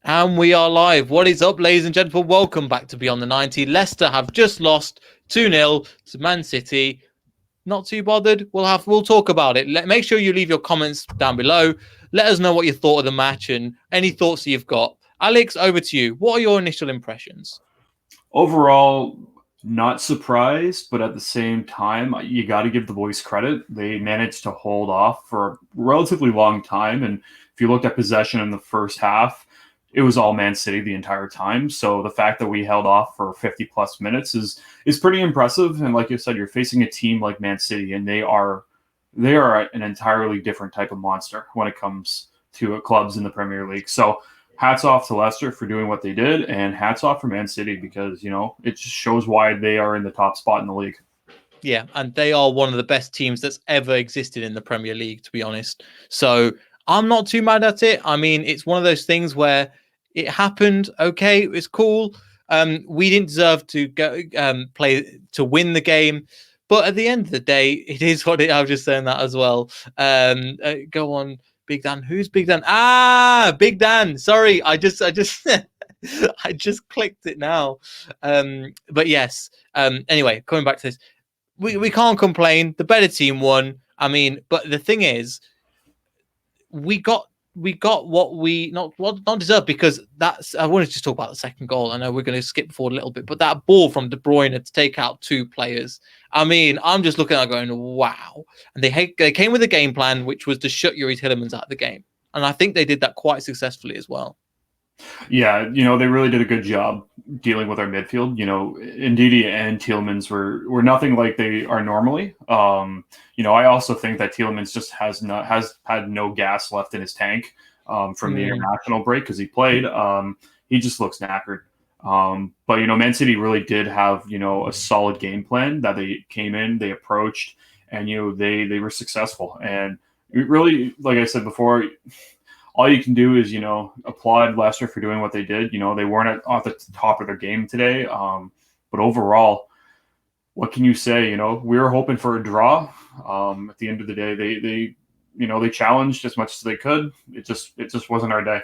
And we are live. What is up, ladies and gentlemen? Welcome back to Beyond the 90. Leicester have just lost 2-0 to Man City. Not too bothered. We'll talk about it. Make sure you leave your comments down below. Let us know what you thought of the match and any thoughts that you've got. Alex, over to you. What are your initial impressions? Overall, not surprised, but at the same time, you got to give the boys credit. They managed to hold off for a relatively long time. And if you looked at possession in the first half, it was all Man City the entire time. So the fact that we held off for 50 plus minutes is pretty impressive. And like you said, you're facing a team like Man City, and they are an entirely different type of monster when it comes to clubs in the Premier League. So hats off to Leicester for doing what they did, and hats off for Man City because, it just shows why they are in the top spot in the league. Yeah, and they are one of the best teams that's ever existed in the Premier League, to be honest. So I'm not too mad at it. I mean, it's one of those things where it happened. Okay, it's cool. We didn't deserve to go play to win the game, but at the end of the day, it is what it. I was just saying that as well. Go on, Big Dan. Who's Big Dan? Big Dan. Sorry, I just I just clicked it now. But yes. Anyway, coming back to this, we can't complain. The better team won. I mean, but the thing is, we got what we not deserved, because that's. I wanted to talk about the second goal. I know we're going to skip forward a little bit, but that ball from De Bruyne to take out two players. I mean, I'm just looking at it going, wow. And they came with a game plan, which was to shut Yuri Tillemans out of the game, and I think they did that quite successfully as well. Yeah, they really did a good job dealing with our midfield. Ndidi and Tielemans were nothing like they are normally. I also think that Tielemans just has had no gas left in his tank from the international break because he played. He just looks knackered. But Man City really did have a solid game plan that they came in, they approached, and they were successful. And really, like I said before, all you can do is, applaud Leicester for doing what they did. They weren't at the top of their game today. But overall, what can you say? We were hoping for a draw. At the end of the day, they challenged as much as they could. It just wasn't our day.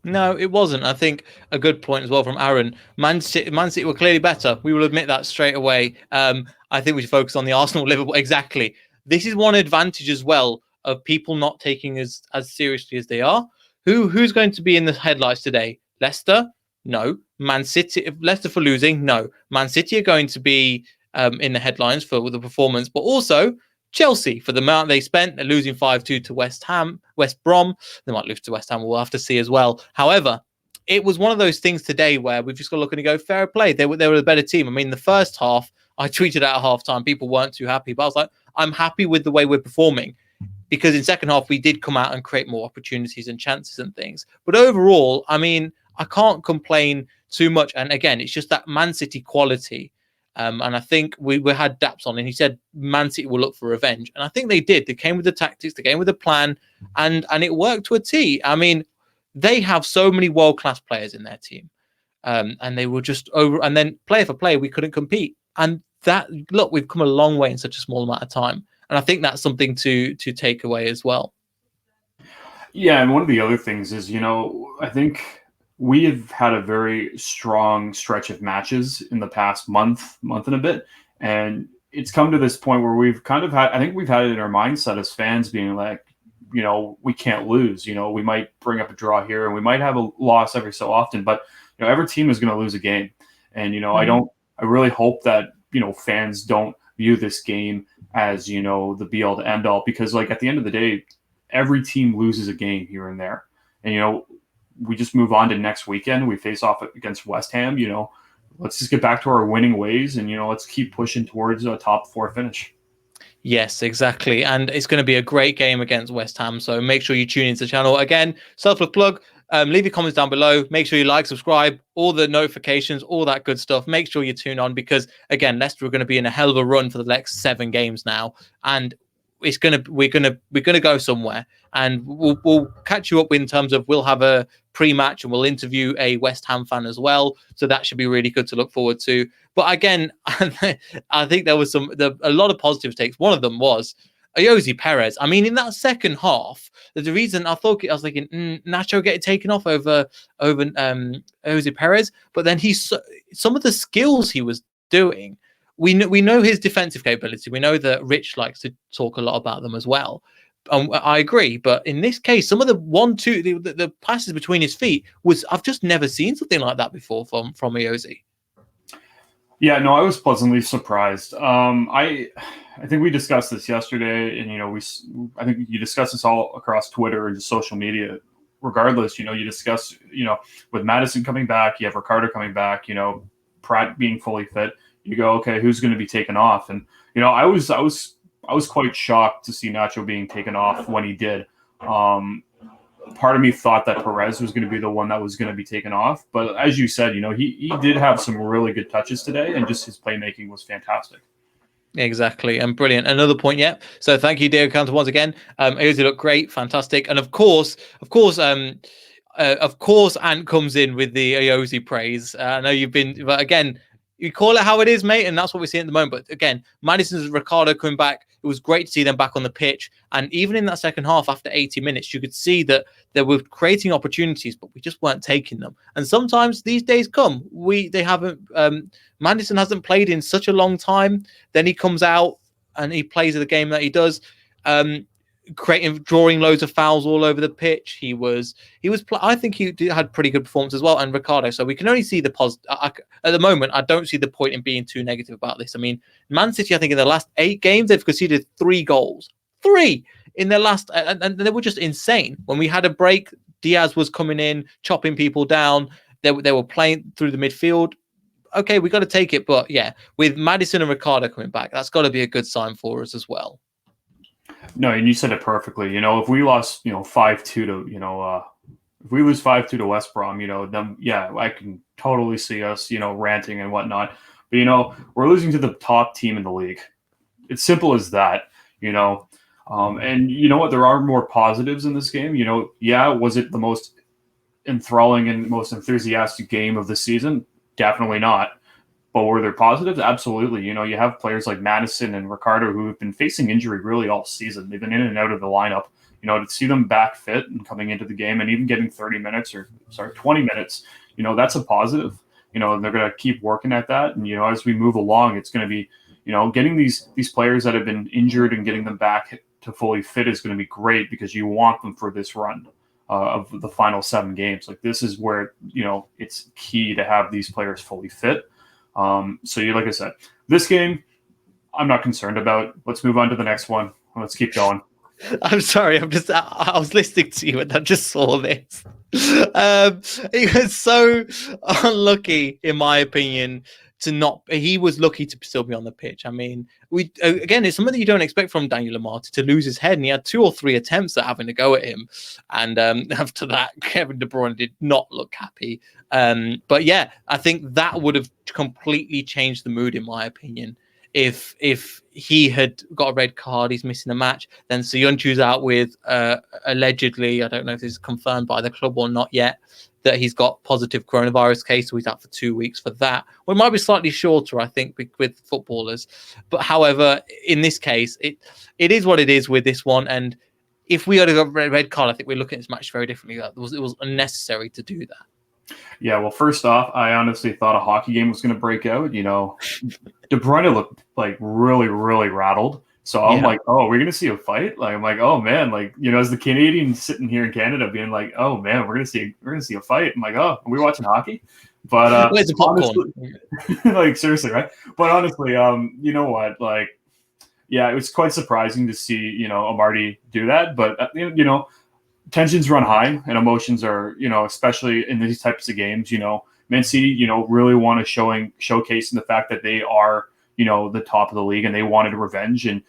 No, it wasn't. I think a good point as well from Aaron. Man City were clearly better. We will admit that straight away. I think we should focus on the Arsenal Liverpool. Exactly. This is one advantage as well of people not taking as seriously as they are. Who's going to be in the headlights today? Leicester? No. Man City? Leicester for losing? No. Man City are going to be in the headlines for the performance, but also Chelsea for the amount they spent. They're losing 5-2 to West Brom. They might lose to West Ham. We'll have to see as well. However, it was one of those things today where we've just got to look and go, fair play. They were the better team. I mean, the first half, I tweeted at halftime, people weren't too happy, but I was like, I'm happy with the way we're performing, because in second half we did come out and create more opportunities and chances and things. But overall, I mean, I can't complain too much. And again, it's just that Man City quality. And I think we had Daps on, and he said Man City will look for revenge. And I think they did. They came with the tactics, they came with a plan, and it worked to a T. I mean, they have so many world-class players in their team. And they were just over, and then player for player, we couldn't compete. And that, look, we've come a long way in such a small amount of time. And I think that's something to take away as well. Yeah, and one of the other things is, I think we have had a very strong stretch of matches in the past month and a bit. And it's come to this point where we've kind of had, I think we've had it in our mindset as fans being like, we can't lose. We might bring up a draw here and we might have a loss every so often, but, every team is going to lose a game. And, I really hope that, fans don't view this game as, the be all to end all, because like at the end of the day, every team loses a game here and there. And, we just move on to next weekend. We face off against West Ham. Let's just get back to our winning ways, and let's keep pushing towards a top 4 finish. Yes, exactly. And it's going to be a great game against West Ham. So make sure you tune into the channel. Again, selfless plug. Leave your comments down below. Make sure you like, subscribe, all the notifications, all that good stuff. Make sure you tune on, because again, Leicester are going to be in a hell of a run for the next 7 games now, and we're gonna go somewhere, and we'll catch you up in terms of, we'll have a pre-match and we'll interview a West Ham fan as well, so that should be really good to look forward to. But again, I think there was a lot of positive takes. One of them was Ayoze Perez. I mean, in that second half, there's a reason I was thinking Nacho getting taken off over Ayoze Perez, but then some of the skills he was doing. We know his defensive capability. We know that Rich likes to talk a lot about them as well. I agree, but in this case, some of the passes between his feet I've just never seen something like that before from Ayoze. Yeah, no, I was pleasantly surprised. I think we discussed this yesterday, and I think you discussed this all across Twitter and social media. Regardless, you discuss, with Maddison coming back, you have Ricardo coming back, Pratt being fully fit. You go, okay, who's going to be taken off? And I was quite shocked to see Nacho being taken off when he did. Part of me thought that Perez was going to be the one that was going to be taken off. But as you said, he did have some really good touches today, and just his playmaking was fantastic. Exactly, and brilliant. Another point, yeah. So thank you, Diego Counter, once again. Ayoze looked great, fantastic. And of course, Ant comes in with the Ayoze praise. I know you've been, but again, you call it how it is, mate, and that's what we're seeing at the moment. But again, Maddison's Ricardo coming back. It was great to see them back on the pitch. And even in that second half, after 80 minutes, you could see that they were creating opportunities, but we just weren't taking them. And sometimes these days come. Maddison hasn't played in such a long time. Then he comes out and he plays the game that he does. Drawing loads of fouls all over the pitch. I think he had pretty good performance as well, and Ricardo. So we can only see the positive. At the moment, I don't see the point in being too negative about this. I mean, Man City, I think in the last 8 games, they've conceded 3 goals. 3 in their last, and they were just insane. When we had a break, Diaz was coming in, chopping people down. They were playing through the midfield. Okay, we got to take it, but yeah, with Maddison and Ricardo coming back, that's got to be a good sign for us as well. No, and you said it perfectly. If we lost, 5-2 to, if we lose 5-2 to West Brom, then I can totally see us, ranting and whatnot. But we're losing to the top team in the league. It's simple as that. And you know what? There are more positives in this game. Was it the most enthralling and most enthusiastic game of the season? Definitely not. But were there positives? Absolutely. You have players like Maddison and Ricardo who have been facing injury really all season. They've been in and out of the lineup. To see them back fit and coming into the game and even getting 20 minutes, that's a positive. And they're going to keep working at that. And, as we move along, it's going to be, getting these players that have been injured and getting them back to fully fit is going to be great because you want them for this run of the final 7 games. Like this is where, it's key to have these players fully fit. Like I said, this game, I'm not concerned about. Let's move on to the next one. Let's keep going. I'm sorry. I was listening to you and I just saw this. He was so unlucky, in my opinion, he was lucky to still be on the pitch. I mean, it's something that you don't expect from Daniel Amati to lose his head, and he had 2 or 3 attempts at having to go at him. And after that, Kevin De Bruyne did not look happy. But yeah, I think that would have completely changed the mood, in my opinion. If he had got a red card, he's missing a match, then Soyuncu's out with allegedly, I don't know if this is confirmed by the club or not yet, that he's got positive coronavirus case, so he's out for 2 weeks for that. Well, it might be slightly shorter, I think, with footballers. But however, in this case, it is what it is with this one. And if we had a red card, I think we're looking at this match very differently. It was unnecessary to do that. Yeah, well, first off, I honestly thought a hockey game was going to break out. De Bruyne looked like really, really rattled. So I'm like, oh, we're going to see a fight? Like, I'm like, oh man, like, as the Canadian sitting here in Canada being like, oh man, we're going to see a fight. I'm like, oh, are we watching hockey? But it's a popcorn. Like seriously, right? But honestly, you know what? Like, yeah, it was quite surprising to see, Amarty do that. But tensions run high and emotions are, especially in these types of games, Man City, really want to showcase the fact that they are, the top of the league and they wanted revenge. And,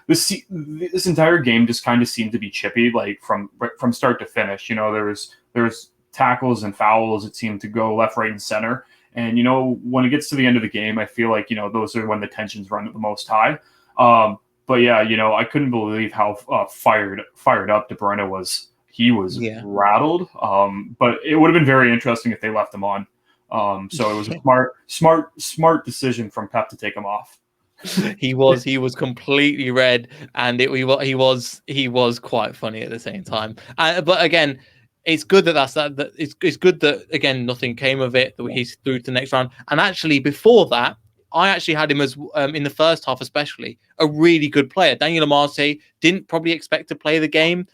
this entire game just kind of seemed to be chippy, like from start to finish. There was tackles and fouls. It seemed to go left, right, and center. And, when it gets to the end of the game, I feel like, those are when the tensions run at the most high. But yeah, I couldn't believe how fired up De Bruyne was. He was rattled. But it would have been very interesting if they left him on. So it was a smart decision from Pep to take him off. He was completely red, and he was quite funny at the same time. But again, it's good that it's good that again nothing came of it. That he's through to the next round. And actually, before that, I actually had him as in the first half, especially a really good player. Daniel Amate didn't probably expect to play the game.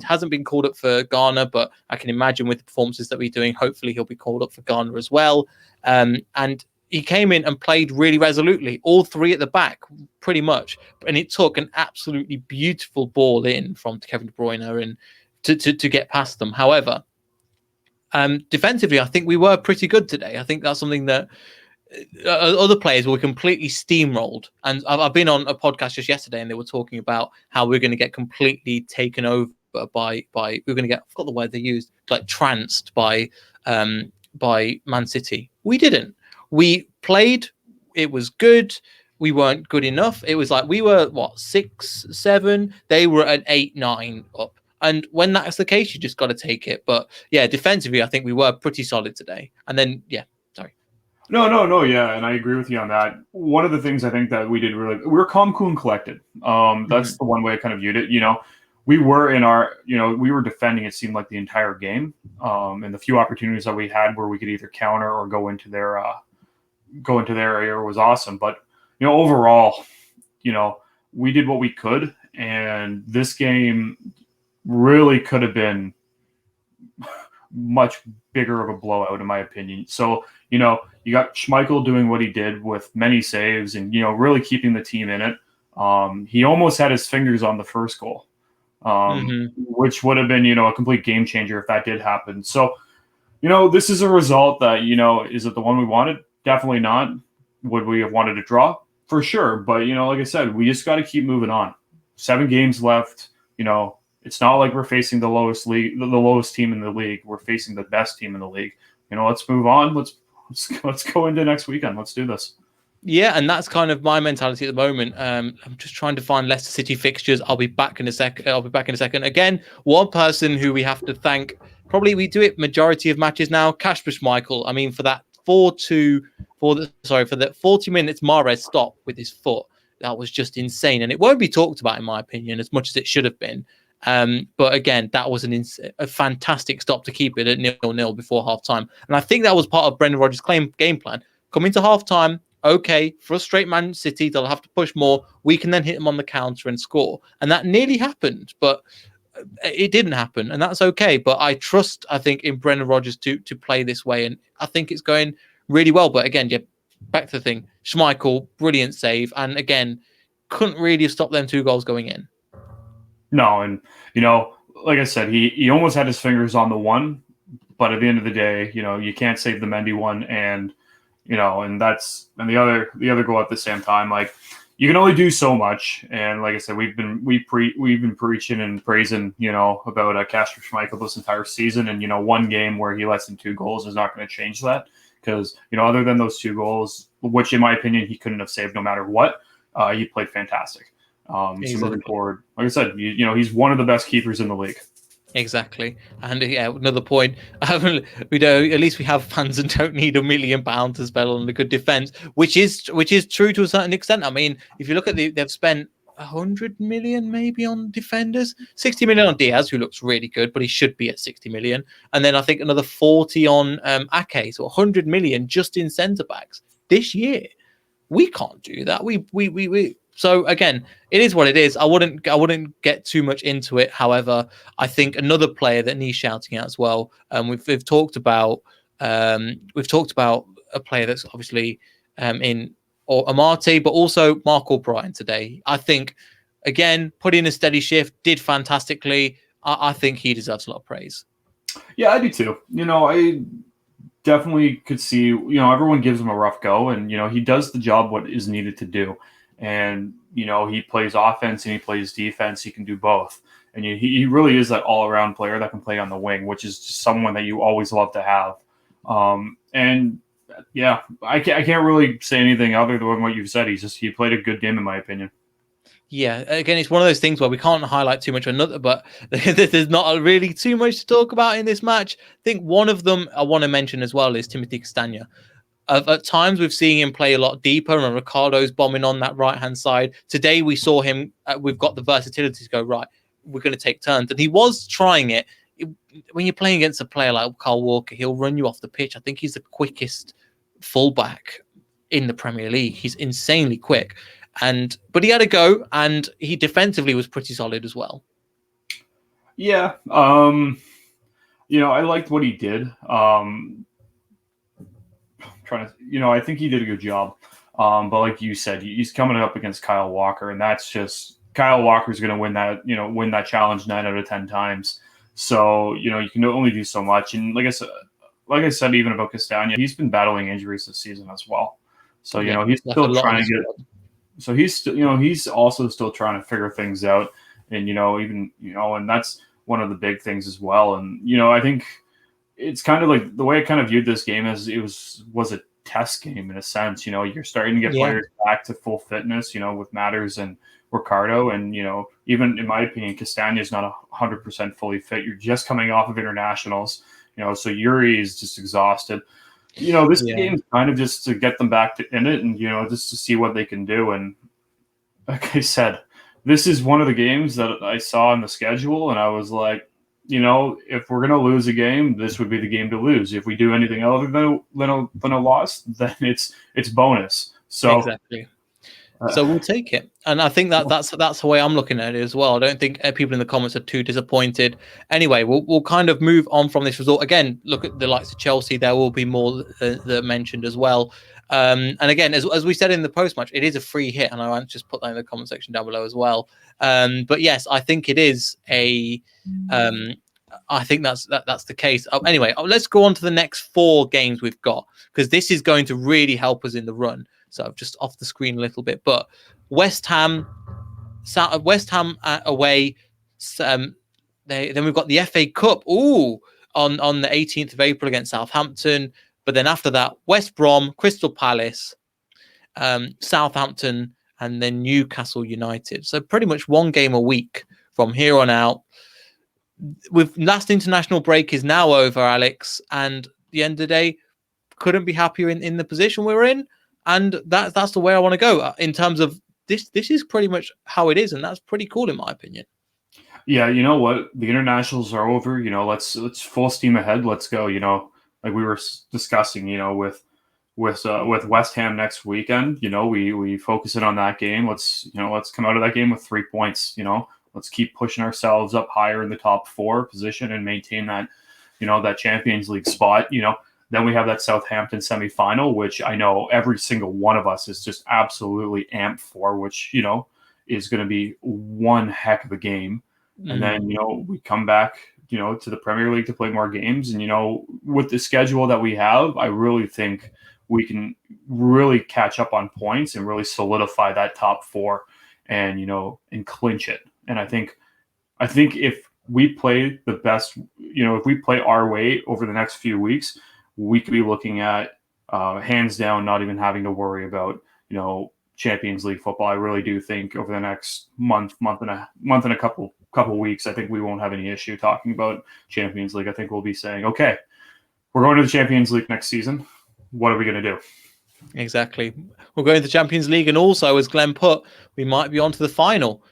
Hasn't been called up for Ghana, but I can imagine with the performances that we're doing, hopefully he'll be called up for Ghana as well. And he came in and played really resolutely, all three at the back, pretty much. And it took an absolutely beautiful ball in from Kevin De Bruyne and to get past them. However, defensively, I think we were pretty good today. I think that's something that other players were completely steamrolled. And I've been on a podcast just yesterday, and they were talking about how we're going to get completely taken over by we're going to get, I forgot the word they used, like tranced by Man City. We didn't. We played. It was good. We weren't good enough. It was like we were, 6, 7. They were at 8, 9 up. And when that's the case, you just got to take it. But yeah, defensively, I think we were pretty solid today. And then, yeah, sorry. No, yeah, and I agree with you on that. One of the things I think that we did we were calm, cool, and collected. That's the one way I kind of viewed it. We were we were defending, it seemed like, the entire game. And the few opportunities that we had where we could either counter or go into their area was awesome. But overall, we did what we could, and this game really could have been much bigger of a blowout, in my opinion. So you got Schmeichel doing what he did with many saves and really keeping the team in it. He almost had his fingers on the first goal, which would have been a complete game changer if that did happen. So this is a result that is it the one we wanted? Definitely not. Would we have wanted to draw? For sure. But, like I said, we just got to keep moving on. 7 games left. It's not like we're facing the lowest team in the league. We're facing the best team in the league. Let's move on. Let's go into next weekend. Let's do this. Yeah, and that's kind of my mentality at the moment. I'm just trying to find Leicester City fixtures. I'll be back in a second. Again, one person who we have to thank, probably we do it majority of matches now, Kasper Schmeichel. I mean, for that 40 minutes Mahrez stop with his foot, that was just insane, and it won't be talked about in my opinion as much as it should have been. But again, that was a fantastic stop to keep it at 0-0 before half time, and I think that was part of Brendan Rodgers' game plan. Come into half time, okay, frustrate Man City, they'll have to push more. We can then hit them on the counter and score, and that nearly happened, but it didn't happen, and that's okay. But I think in Brendan Rodgers to play this way, and I think it's going really well. But again, yeah, back to the thing, Schmeichel, brilliant save, and again, couldn't really have stopped them 2 goals going in. No, and like I said, he almost had his fingers on the one, but at the end of the day, you can't save the Mendy one, and and the other goal at the same time. Like, you can only do so much, and like I said, we've been preaching and praising about Kasper Schmeichel this entire season, and one game where he lets in 2 goals is not going to change that, because other than those 2 goals, which in my opinion he couldn't have saved no matter what, he played fantastic. Exactly. So moving forward, like I said, he's one of the best keepers in the league. Exactly. And yeah, another point, at least we have fans and don't need £1 million to spend on a good defense, which is true to a certain extent. I mean, if you look at they've spent 100 million maybe on defenders, 60 million on Diaz, who looks really good, but he should be at 60 million. And then I think another 40 on Ake, so 100 million just in centre backs this year. We can't do that. We So again, it is what it is. I wouldn't get too much into it. However, I think another player that needs shouting at as well. We've talked about a player that's obviously in Amate, but also Marco Bruyne today. I think again, put in a steady shift, did fantastically. I think he deserves a lot of praise. Yeah, I do too. I definitely could see. Everyone gives him a rough go, and he does the job what is needed to do. And, he plays offense and he plays defense. He can do both. And he really is that all-around player that can play on the wing, which is just someone that you always love to have. And, yeah, I can't really say anything other than what you've said. He played a good game, in my opinion. Yeah, again, it's one of those things where we can't highlight too much of another, but there's not really too much to talk about in this match. I think one of them I want to mention as well is Timothy Castagna. At times, we've seen him play a lot deeper, and Ricardo's bombing on that right-hand side. Today, we saw him. We've got the versatility to go, right, we're going to take turns. And he was trying it. When you're playing against a player like Kyle Walker, he'll run you off the pitch. I think he's the quickest fullback in the Premier League. He's insanely quick. But he had a go, and he defensively was pretty solid as well. Yeah. I liked what he did. I think he did a good job. But like you said, he's coming up against Kyle Walker, and that's just Kyle Walker's going to win that challenge 9 out of 10 times. So, you can only do so much. And like I said, even about Castagna, he's been battling injuries this season as well. So, he's still trying to get. So he's also still trying to figure things out, and and that's one of the big things as well. And I think it's kind of like the way I kind of viewed this game as it was a test game in a sense. You're starting to get players back to full fitness. With Matters and Ricardo, and even in my opinion, Castagna is not 100% fully fit. You're just coming off of internationals. So Yuri is just exhausted. This game is kind of just to get them back in it and, just to see what they can do. And like I said, this is one of the games that I saw in the schedule, and I was like, if we're going to lose a game, this would be the game to lose. If we do anything other than a loss, then it's bonus. So exactly. So we'll take it, and I think that's the way I'm looking at it as well. I don't think people in the comments are too disappointed. Anyway, we'll kind of move on from this result. Again, look at the likes of Chelsea. There will be more that mentioned as well. And again, as we said in the post match, it is a free hit, and I want to just put that in the comment section down below as well. But yes, I think it is a. I think that's the case. Anyway, let's go on to the next 4 games we've got, because this is going to really help us in the run. So I've just off the screen a little bit, but West Ham away. Then we've got the FA Cup. On the 18th of April against Southampton. But then after that, West Brom, Crystal Palace, Southampton, and then Newcastle United. So pretty much 1 game a week from here on out. With last international break is now over, Alex, and at the end of the day, couldn't be happier in the position we're in. And that's the way I want to go in terms of this. This is pretty much how it is, and that's pretty cool in my opinion. Yeah, you know what? The internationals are over. Let's full steam ahead. Let's go. Like we were discussing. With West Ham next weekend. We focus in on that game. Let's come out of that game with 3 points. Let's keep pushing ourselves up higher in the top 4 position and maintain that that Champions League spot. Then we have that Southampton semifinal, which I know every single one of us is just absolutely amped for, which, is going to be one heck of a game. Mm-hmm. And then, we come back, to the Premier League to play more games. And, with the schedule that we have, I really think we can really catch up on points and really solidify that top 4 and, and clinch it. And I think if we play the best, if we play our way over the next few weeks, we could be looking at hands down, not even having to worry about, Champions League football. I really do think over the next month and a couple weeks, I think we won't have any issue talking about Champions League. I think we'll be saying, okay, we're going to the Champions League next season. What are we going to do? Exactly. We're going to the Champions League, and also, as Glenn put, we might be on to the final.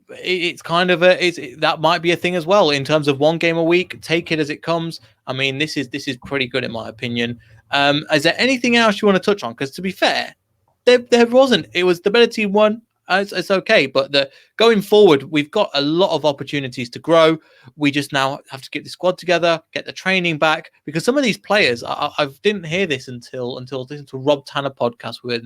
It's kind of that might be a thing as well in terms of 1 game a week. Take it as it comes. I mean, this is pretty good in my opinion. Is there anything else you want to touch on? Because to be fair, there wasn't. It was the better team won. It's okay, but going forward, we've got a lot of opportunities to grow. We just now have to get the squad together, get the training back, because some of these players, I didn't hear this until listening to Rob Tanner podcast with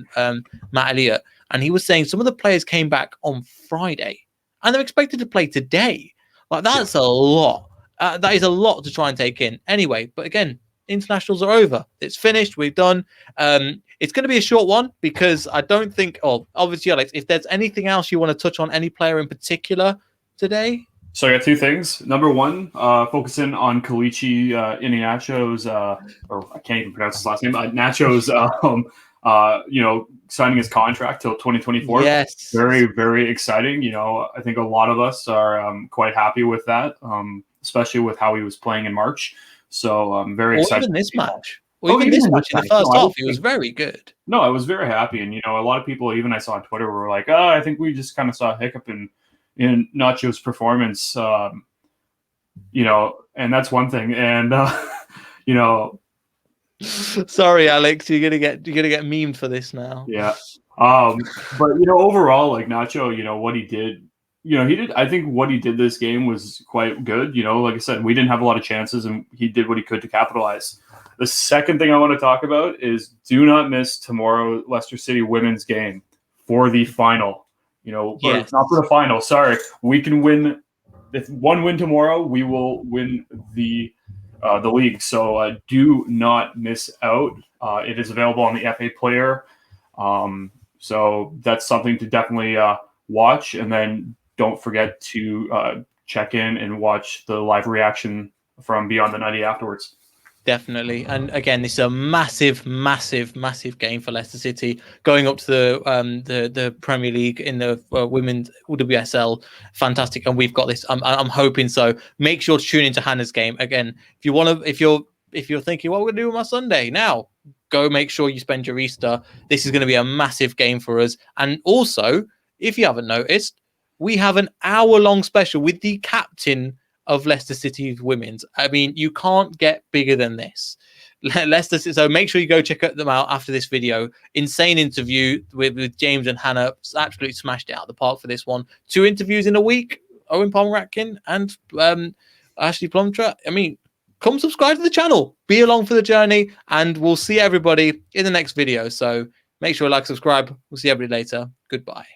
Matt Elliott, and he was saying some of the players came back on Friday. And they're expected to play today. Like, that's a lot. That is a lot to try and take in. Anyway, but again, internationals are over. It's finished. We've done. It's going to be a short one because I don't think. Oh, obviously, Alex, if there's anything else you want to touch on, any player in particular today? So I got 2 things. Number 1, focusing on Kalichi Iheanacho's, or I can't even pronounce his last name, Nacho's, signing his contract till 2024. Yes. Very, very exciting. I think a lot of us are quite happy with that, especially with how he was playing in March. So I'm very excited. Even this match. Or even this match in the first No, half, he was very good. No, I was very happy, and a lot of people, even I saw on Twitter, were like, "Oh, I think we just kind of saw a hiccup in Nacho's performance." And that's one thing, and Sorry, Alex, you're gonna get memed for this now. Yeah. But overall, like Nacho, what he did, I think what he did this game was quite good. Like I said, we didn't have a lot of chances, and he did what he could to capitalize. The second thing I want to talk about is do not miss tomorrow Leicester City women's game for the final. Yes. Not for the final. Sorry, we can win. If one win tomorrow, we will win the league. So do not miss out. It is available on the FA Player. So that's something to definitely watch. And then don't forget to check in and watch the live reaction from Beyond the 90 afterwards. Definitely. And again, this is a massive, massive, massive game for Leicester City going up to the Premier League in the women's WSL. Fantastic. And we've got this. I'm hoping so. Make sure to tune into Hannah's game. Again, if you want to, if you're thinking, what we're going to do with my Sunday now, go make sure you spend your Easter. This is going to be a massive game for us. And also, if you haven't noticed, we have an hour-long special with the captain of Leicester City women's. I mean, you can't get bigger than this. Leicester. So make sure you go check them out after this video. Insane interview with James and Hannah. Absolutely smashed it out of the park for this one. 2 interviews in a week. Owen Palmer-Ratkin and Ashley Plumtree. I mean, come subscribe to the channel. Be along for the journey, and we'll see everybody in the next video. So make sure to like, subscribe. We'll see everybody later. Goodbye.